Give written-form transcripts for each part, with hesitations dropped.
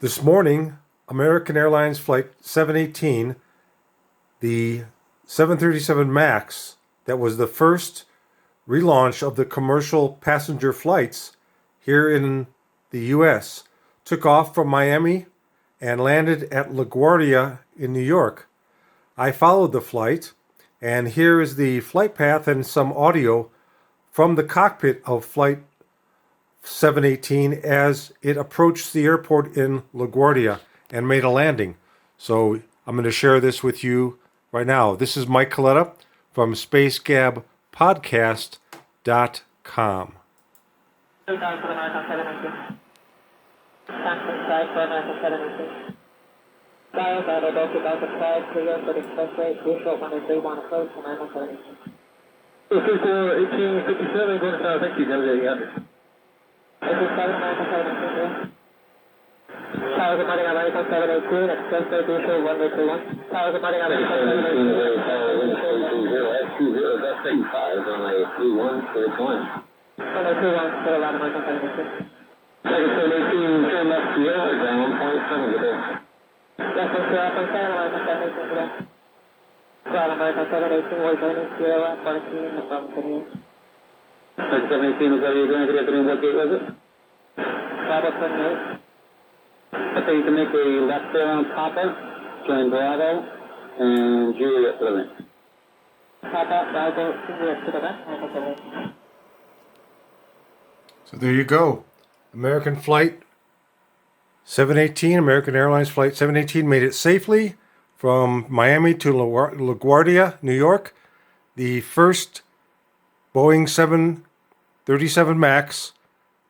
This morning, American Airlines Flight 718, the 737 MAX, that was the first relaunch of the commercial passenger flights here in the U.S., took off from Miami and landed at LaGuardia in New York. I followed the flight, and here is the flight path and some audio from the cockpit of Flight 718 as it approached the airport in LaGuardia and made a landing. So I'm going to share this with you right now. This is Mike Coletta from SpaceGabPodcast.com. Towers American American 718, expressway diesel 121. Towers American American 718. That's 85 on a 31 for the climb. On a 21 for the American 718. Second 718, turn left to Sierra, down 1.7 today. Left to Sierra, 1.7, American 718 today. Ground American 718, we're joining Sierra, 14, the problem today. Second 718, was that you going to get what gate was it? Bravo 28. Okay, you can make a left there on Papa, join Bravo, and Juliet Brilliant. Papa, Bravo, Juliet to the left, American 718. So there you go. American Flight 718, American Airlines Flight 718 made it safely from Miami to LaGuardia, New York. The first Boeing 737 MAX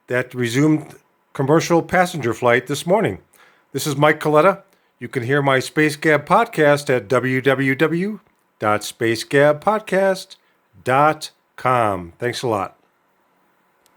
that resumed commercial passenger flight this morning. This is Mike Coletta. You can hear my Space Gab podcast at www.spacegabpodcast.com. Thanks a lot.